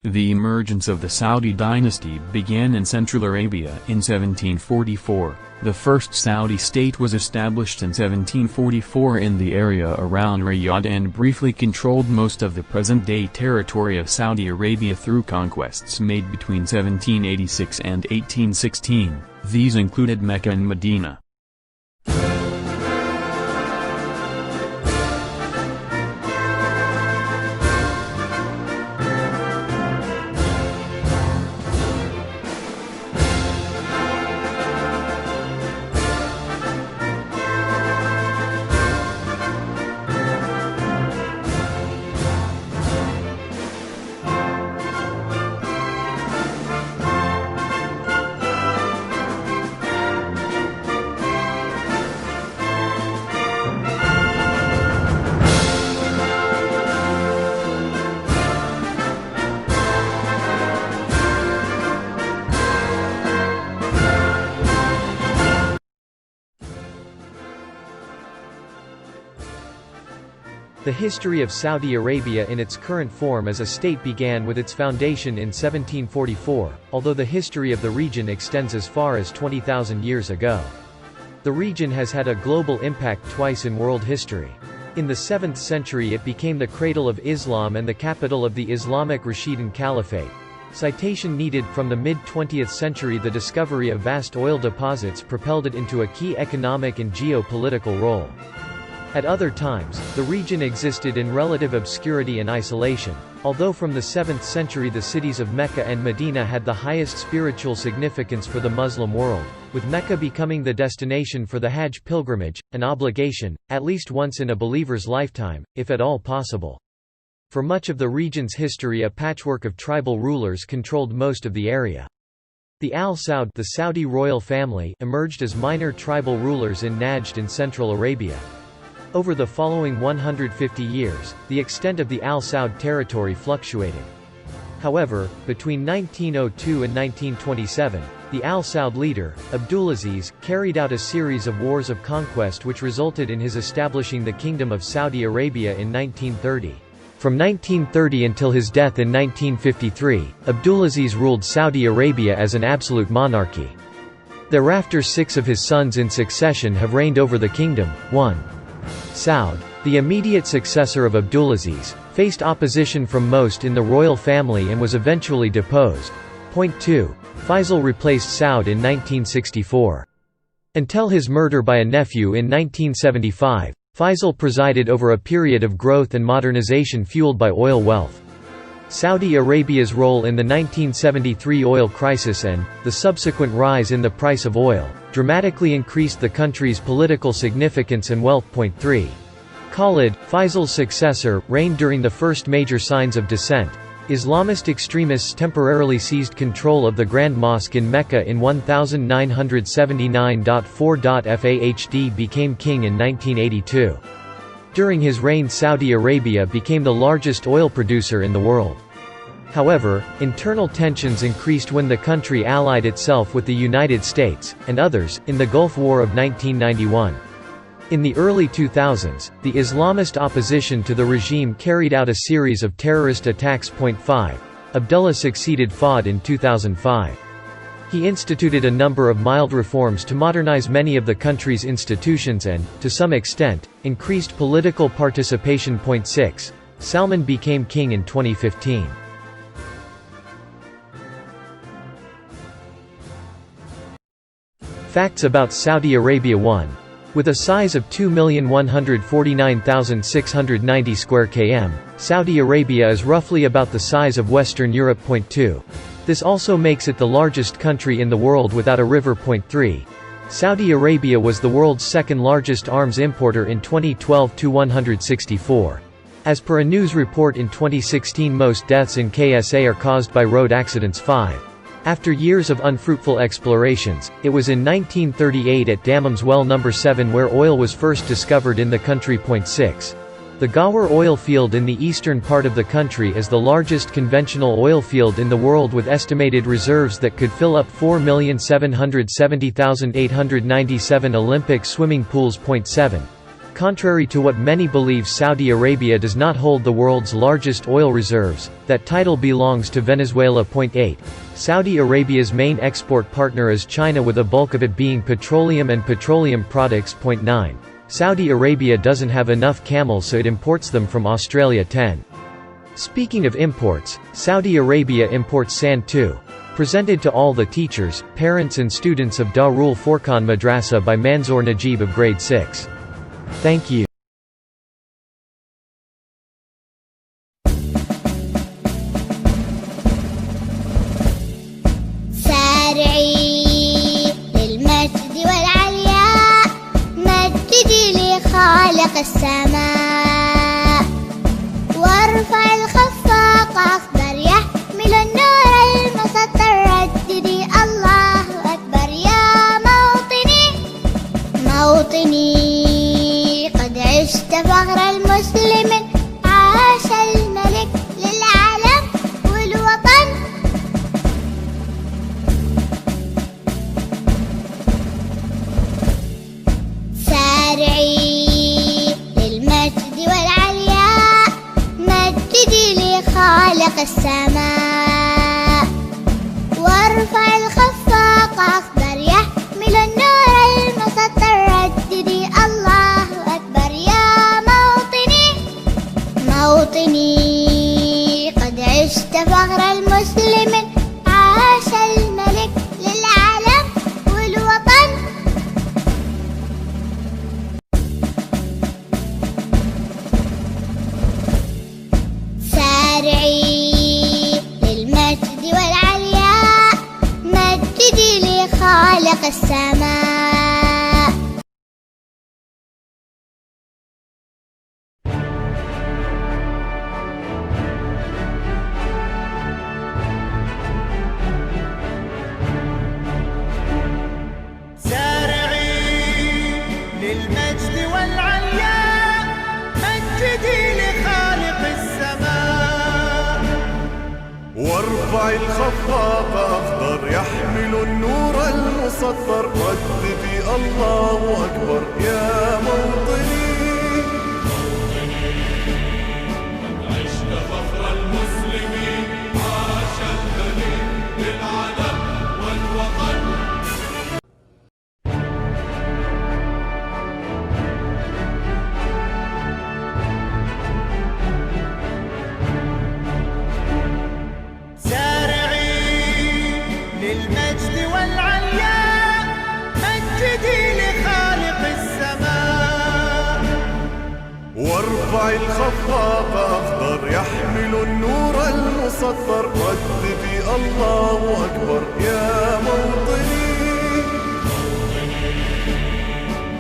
The emergence of the Saudi dynasty began in Central Arabia in 1744. The first Saudi state was established in 1744 in the area around Riyadh and briefly controlled most of the present-day territory of Saudi Arabia through conquests made between 1786 and 1816. These included Mecca and Medina. The history of Saudi Arabia in its current form as a state began with its foundation in 1744, although the history of the region extends as far as 20,000 years ago. The region has had a global impact twice in world history. In the 7th century it became the cradle of Islam and the capital of the Islamic Rashidun Caliphate. Citation needed. From the mid-20th century the discovery of vast oil deposits propelled it into a key economic and geopolitical role. At other times, the region existed in relative obscurity and isolation, although from the 7th century the cities of Mecca and Medina had the highest spiritual significance for the Muslim world, with Mecca becoming the destination for the Hajj pilgrimage, an obligation, at least once in a believer's lifetime, if at all possible. For much of the region's history a patchwork of tribal rulers controlled most of the area. The Al Saud, the Saudi royal family, emerged as minor tribal rulers in Najd in Central Arabia. Over the following 150 years, the extent of the Al Saud territory fluctuated. However, between 1902 and 1927, the Al Saud leader, Abdulaziz, carried out a series of wars of conquest which resulted in his establishing the Kingdom of Saudi Arabia in 1930. From 1930 until his death in 1953, Abdulaziz ruled Saudi Arabia as an absolute monarchy. Thereafter 6 of his sons in succession have reigned over the kingdom. 1. Saud, the immediate successor of Abdulaziz, faced opposition from most in the royal family and was eventually deposed. Point 2. Faisal replaced Saud in 1964. Until his murder by a nephew in 1975, Faisal presided over a period of growth and modernization fueled by oil wealth. Saudi Arabia's role in the 1973 oil crisis and the subsequent rise in the price of oil dramatically increased the country's political significance and wealth. Point 3. Khalid, Faisal's successor, reigned during the first major signs of dissent. Islamist extremists temporarily seized control of the Grand Mosque in Mecca in 1979. 4. Fahd became king in 1982. During his reign Saudi Arabia became the largest oil producer in the world. However, internal tensions increased when the country allied itself with the United States, and others, in the Gulf War of 1991. In the early 2000s, the Islamist opposition to the regime carried out a series of terrorist attacks. 5. Abdullah succeeded Fahd in 2005. He instituted a number of mild reforms to modernize many of the country's institutions and, to some extent, increased political participation. 6. Salman became king in 2015. Facts about Saudi Arabia. 1. With a size of 2,149,690 square km, Saudi Arabia is roughly about the size of Western Europe. 2. This also makes it the largest country in the world without a river. 3. Saudi Arabia was the world's second largest arms importer in 2012 to 164. As per a news report in 2016, most deaths in KSA are caused by road accidents. 5. After years of unfruitful explorations, it was in 1938 at Dammam's well No. 7 where oil was first discovered in the country. 6. The Ghawar oil field in the eastern part of the country is the largest conventional oil field in the world with estimated reserves that could fill up 4,770,897 Olympic swimming pools. 7. Contrary to what many believe, Saudi Arabia does not hold the world's largest oil reserves. That title belongs to Venezuela. 8. Saudi Arabia's main export partner is China, with a bulk of it being petroleum and petroleum products. 9. Saudi Arabia doesn't have enough camels, so it imports them from Australia. 10. Speaking of imports, Saudi Arabia imports sand too. Presented to all the teachers, parents and students of Darul Furqan Madrasa by Manzoor Najib of grade 6. Thank you. خالق السماء وارفع الخفاق أخضر يحمل النور المسطر رددي الله أكبر يا موطني قد عشت فخر المسلم عاش الملك للعالم والوطن سارعي خالق السماء وارفع الخفاق أخضر يحمل النور المسطر رددي الله أكبر يا موطني قد عشت فخر المسلم عاش الملك للعالم والوطن للمجد والعلياء مجدي لخالق السماء سارعي للمجد والعلياء مجدي لخالق السماء وارفع الخفاق أخضر يحمل النور المسطر رددي الله أكبر يا موطني قد عشت فخر المسلمين عاش الملك للعالم والوطن للمجد والعلياء مجدي لخالق السماء وارفع الخفاق أخضر يحمل النور المسطر رددي الله أكبر يا موطني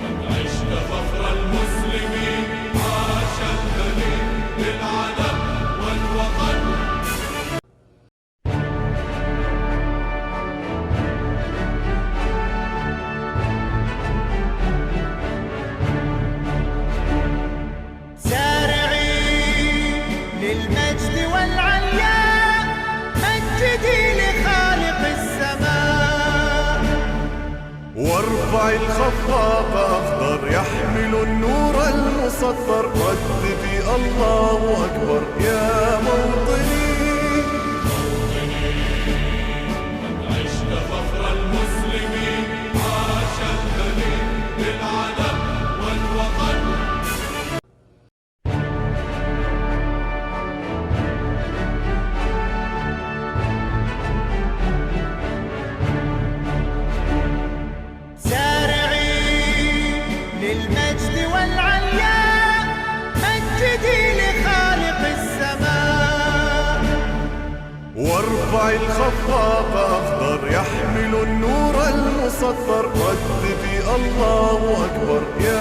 قد عشت فخر المسلمين عاش الملك للعالم والوطن للمجد والعلياء مجدي لخالق السماء وارفع الخفاق أخضر يحمل النور المسطر رددي الله أكبر يا موطني قد عشت فخر المسلمين عاش الملك للعالم والوطن للمجد والعلياء مجدي لخالق السماء وارفع الخفاق أخضر يحمل النور المسطر رددي الله أكبر يا